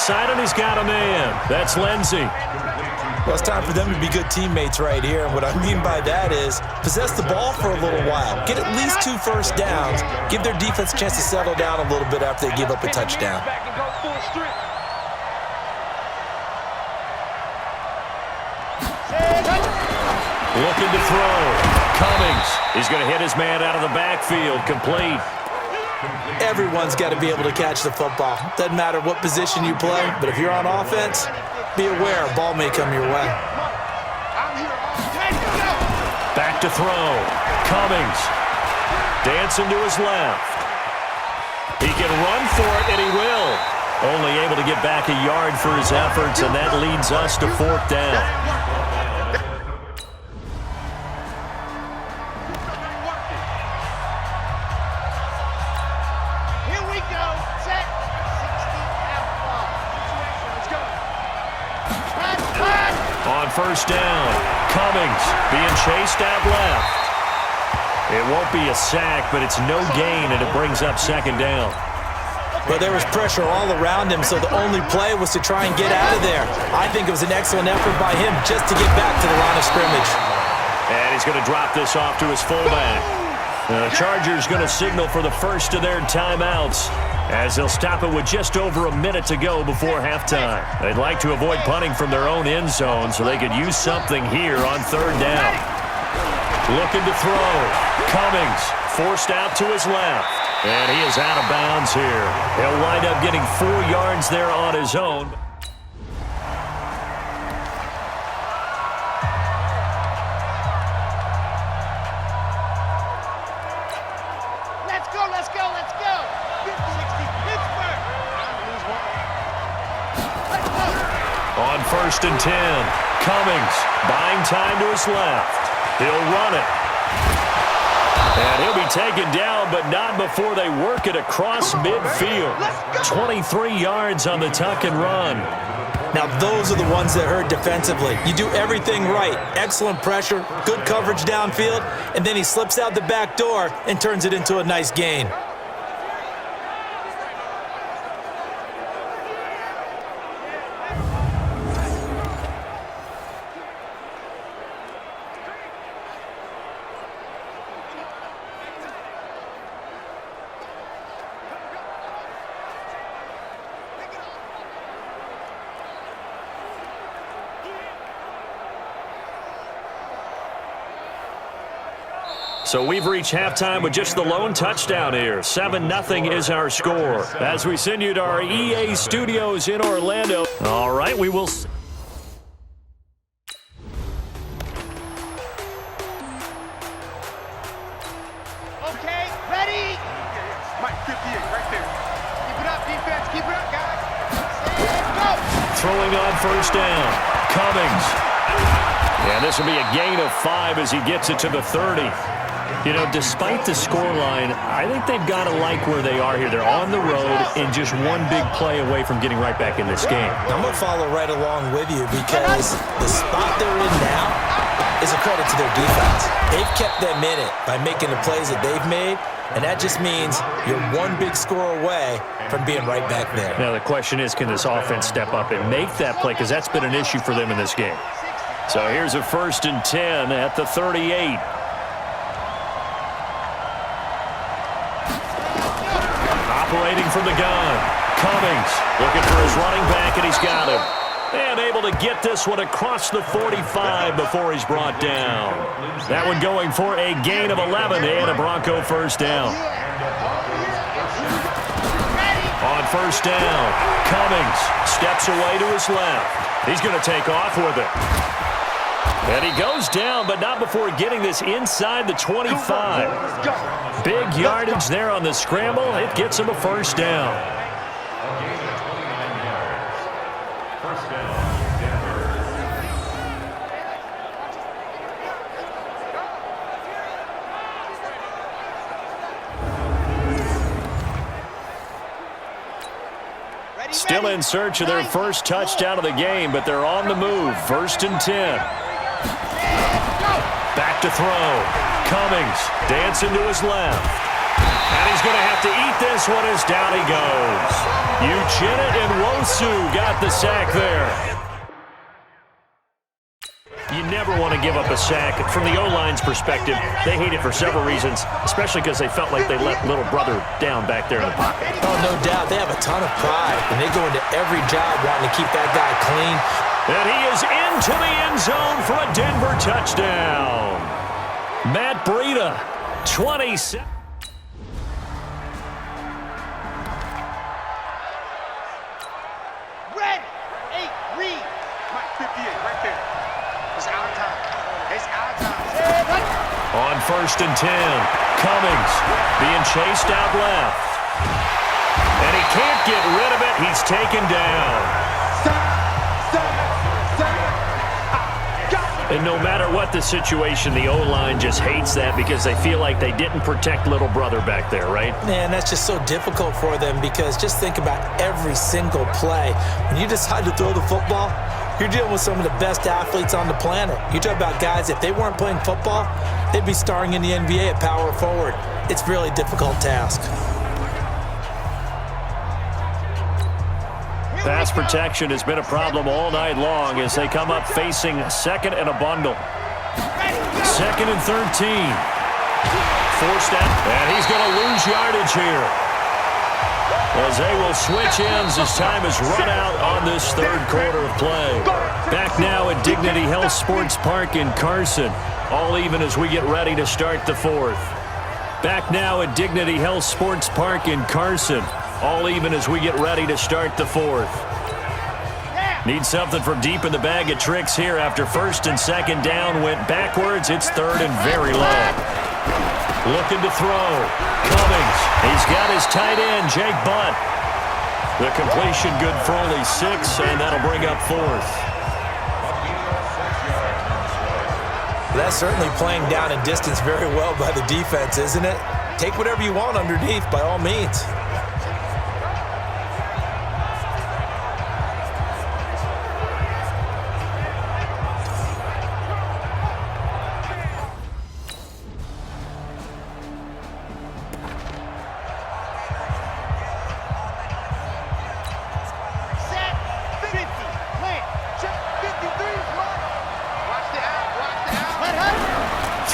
side, and he's got a man. That's Lindsey. Well, it's time for them to be good teammates right here. And what I mean by that is possess the ball for a little while. Get at least 2 first downs. Give their defense a chance to settle down a little bit after they give up a touchdown. Looking to throw. Cummings. He's going to hit his man out of the backfield. Complete. Everyone's got to be able to catch the football. Doesn't matter what position you play, but if you're on offense, be aware a ball may come your way. Back to throw. Cummings. Dancing to his left. He can run for it, and he will. Only able to get back a yard for his efforts, and that leads us to 4th down. On 1st down, Cummings being chased out left. It won't be a sack, but it's no gain, and it brings up 2nd down. But there was pressure all around him, so the only play was to try and get out of there. I think it was an excellent effort by him just to get back to the line of scrimmage. And he's going to drop this off to his fullback. The Chargers going to signal for the first of their timeouts, as they'll stop it with just over a minute to go before halftime. They'd like to avoid punting from their own end zone so they could use something here on 3rd down. Looking to throw. Cummings forced out to his left. And he is out of bounds here. He'll wind up getting 4 yards there on his own. On 1st and 10, Cummings buying time to his left. He'll run it. And he'll be taken down, but not before they work it across midfield. 23 yards on the tuck and run. Now, those are the ones that hurt defensively. You do everything right. Excellent pressure, good coverage downfield, and then he slips out the back door and turns it into a nice gain. So we've reached halftime with just the lone touchdown here. 7-0 is our score. As we send you to our EA studios in Orlando. All right, we will... Okay, ready? Mike, 58, right there. Keep it up, defense. Keep it up, guys. Stand, go. Throwing on 1st down. Cummings. And this will be a gain of 5 as he gets it to the 30. You know, despite the scoreline, I think they've got to like where they are here. They're on the road and just one big play away from getting right back in this game. I'm going to follow right along with you because the spot they're in now is a credit to their defense. They've kept them in it by making the plays that they've made, and that just means you're one big score away from being right back there. Now, the question is, can this offense step up and make that play? Because that's been an issue for them in this game. So here's a 1st and 10 at the 38. Operating from the gun. Cummings looking for his running back, and he's got him. And able to get this one across the 45 before he's brought down. That one going for a gain of 11 and a Bronco 1st down. On 1st down, Cummings steps away to his left. He's going to take off with it. And he goes down, but not before getting this inside the 25. Big yardage there on the scramble. It gets him a 1st down. Still in search of their first touchdown of the game, but they're on the move. 1st and 10. Back to throw. Cummings dancing to his left. And he's going to have to eat this one as down he goes. Uchenna Nwosu got the sack there. You never want to give up a sack. From the O-line's perspective, they hate it for several reasons, especially because they felt like they let little brother down back there in the pocket. Oh, no doubt. They have a ton of pride, and they go into every job wanting to keep that guy clean. And he is into the end zone for a Denver touchdown. Matt Breida, 27. Red, 8, read. Mike, 58, right there. It's out of time. It's out of time. On 1st and 10, Cummings being chased out left. And he can't get rid of it. He's taken down. And no matter what the situation, the O-line just hates that because they feel like they didn't protect little brother back there, right? Man, that's just so difficult for them because just think about every single play. When you decide to throw the football, you're dealing with some of the best athletes on the planet. You talk about guys, if they weren't playing football, they'd be starring in the NBA at power forward. It's a really difficult task. Pass protection has been a problem all night long as they come up facing second and a bundle. 2nd and 13. Forced out, and he's going to lose yardage here. As they will switch ends as time is run out on this third quarter of play. Back now at Dignity Health Sports Park in Carson. All even as we get ready to start the fourth. Back now at Dignity Health Sports Park in Carson. All even as we get ready to start the fourth. Need something from deep in the bag of tricks here after 1st and 2nd down went backwards. It's 3rd and very low. Looking to throw. Cummings. He's got his tight end, Jake Butt. The completion good for only 6, and that'll bring up 4th. That's certainly playing down and distance very well by the defense, isn't it? Take whatever you want underneath, by all means.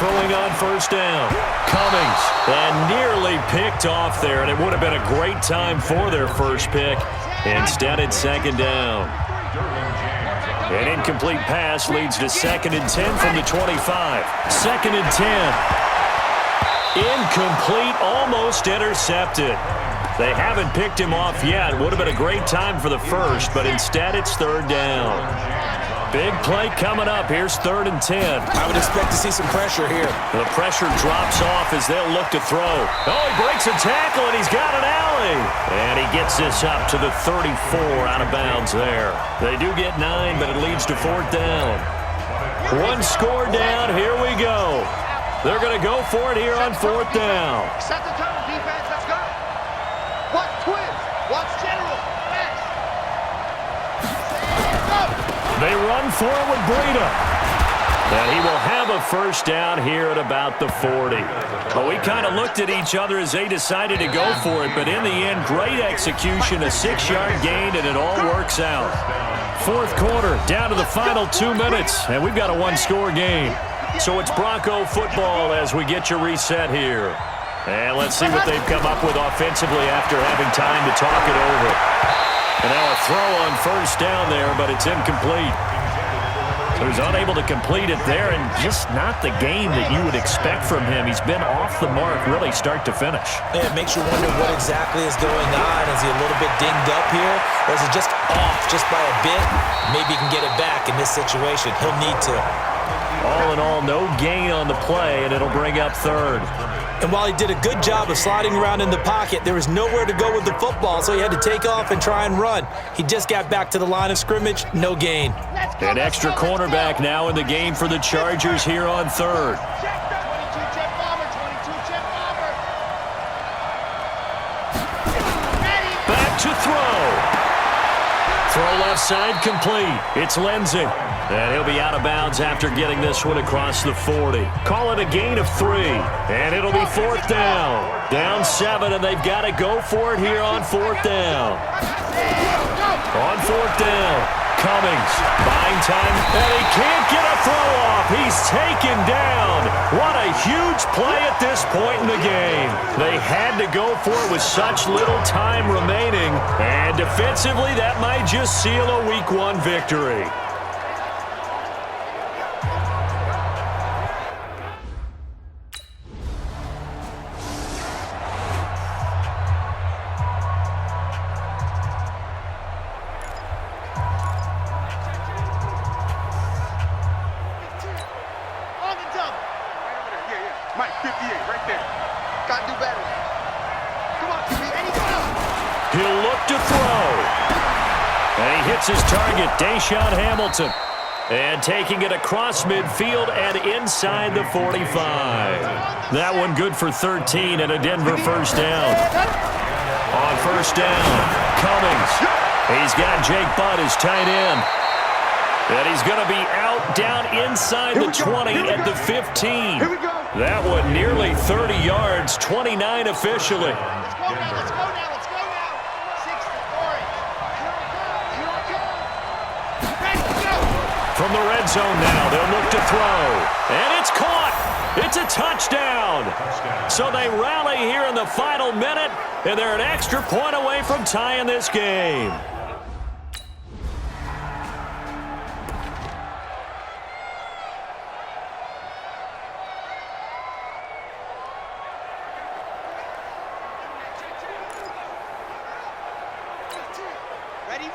Throwing on 1st down. Cummings, and nearly picked off there, and it would have been a great time for their first pick. Instead, it's 2nd down. An incomplete pass leads to 2nd and 10 from the 25. 2nd and 10. Incomplete, almost intercepted. They haven't picked him off yet. Would have been a great time for the first, but instead it's 3rd down. Big play coming up. Here's 3rd and 10. I would expect to see some pressure here. The pressure drops off as they'll look to throw. Oh, he breaks a tackle, and he's got an alley. And he gets this up to the 34 out of bounds there. They do get 9, but it leads to 4th down. One score down. Here we go. They're going to go for it here on 4th down. Set the tone, defense. Let's go. Watch twins. Watch general. Next. Go. They run for it with Breida. And he will have a 1st down here at about the 40. But we kind of looked at each other as they decided to go for it. But in the end, great execution, a 6-yard gain, and it all works out. 4th quarter, down to the final 2 minutes. And we've got a 1-score game. So it's Bronco football as we get your reset here. And let's see what they've come up with offensively after having time to talk it over. And now a throw on 1st down there, but it's incomplete. So he's unable to complete it there, and just not the game that you would expect from him. He's been off the mark really start to finish. Yeah, it makes you wonder what exactly is going on. Is he a little bit dinged up here, or is it just off just by a bit? Maybe he can get it back in this situation. He'll need to. All in all, no gain on the play, and it'll bring up 3rd. And while he did a good job of sliding around in the pocket, there was nowhere to go with the football, so he had to take off and try and run. He just got back to the line of scrimmage, no gain. An extra cornerback now in the game for the Chargers here on 3rd. Back to throw. Throw left side complete. It's Lindsey. And he'll be out of bounds after getting this one across the 40. Call it a gain of 3. And it'll be 4th down. Down 7, and they've got to go for it here on 4th down. On 4th down, Cummings buying time, and he can't get a throw off. He's taken down. What a huge play at this point in the game. They had to go for it with such little time remaining, and defensively, that might just seal a Week 1 victory. Mike, 58, right there. Got to do better. Come on, QB. And He'll look to throw. And he hits his target, Deshaun Hamilton. And taking it across midfield and inside the 45. That one good for 13 and a Denver first down. On first down, Cummings. He's got Jake Butt as tight end. And he's going to be out down inside the 20 at the 15. Here we go. That one nearly 30 yards, 29 officially. Let's go now, let's go now, let's go now. 60, orange. Ready, go. From the red zone now, they'll look to throw. And it's caught. It's a touchdown. So they rally here in the final minute, and they're an extra point away from tying this game.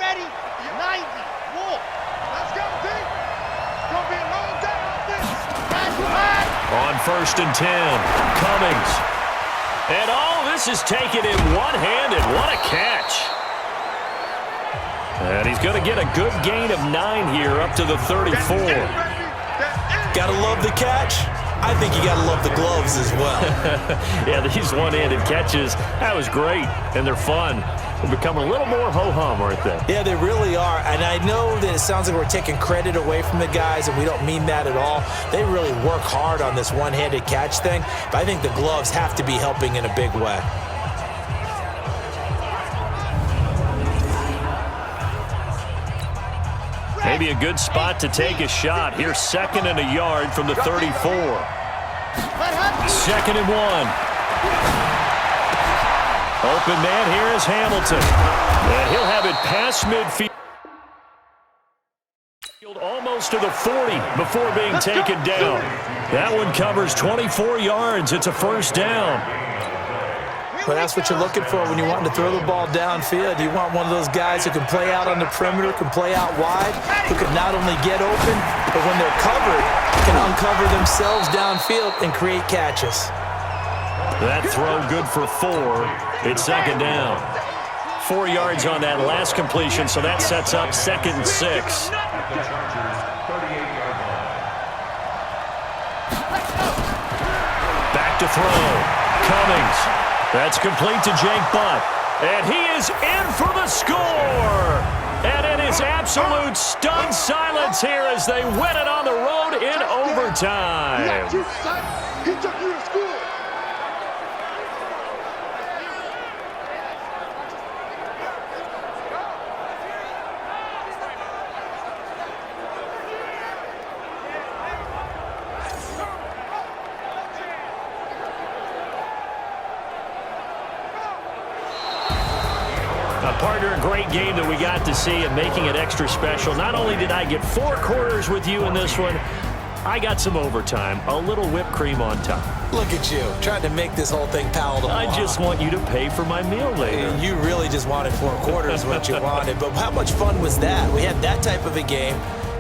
Ready, 90, Wolf. Let's go, D. Gonna be a long day on this. On first and 10, Cummings. And all this is taken in one-handed. What a catch. And he's going to get a good gain of 9 here up to the 34. Gotta love the catch. I think you gotta love the gloves as well. Yeah, these one-handed catches, that was great, and they're fun. They're becoming a little more ho-hum, aren't they? Yeah, they really are. And I know that it sounds like we're taking credit away from the guys, and we don't mean that at all. They really work hard on this one-handed catch thing, but I think the gloves have to be helping in a big way. Maybe a good spot to take a shot. Here's 2nd and a yard from the 34. 2nd and 1. Open man here is Hamilton. And he'll have it past midfield. Almost to the 40 before being taken down. That one covers 24 yards. It's a first down. But that's what you're looking for when you want to throw the ball downfield. You want one of those guys who can play out on the perimeter, can play out wide, who can not only get open, but when they're covered, can uncover themselves downfield and create catches. That throw good for 4. It's 2nd down. 4 yards on that last completion, so that sets up 2nd and 6. Back to throw. Cummings. That's complete to Jake Butt. And he is in for the score. And it is absolute stunned silence here as they win it on the road in overtime. He took you to school. Partner, a great game that we got to see and making it extra special. Not only did I get 4 quarters with you in this one, I got some overtime, a little whipped cream on top. Look at you, trying to make this whole thing palatable. I just want you to pay for my meal later. You really just wanted 4 quarters what you wanted, but how much fun was that? We had that type of a game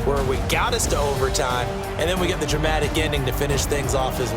where we got us to overtime, and then we get the dramatic ending to finish things off as well.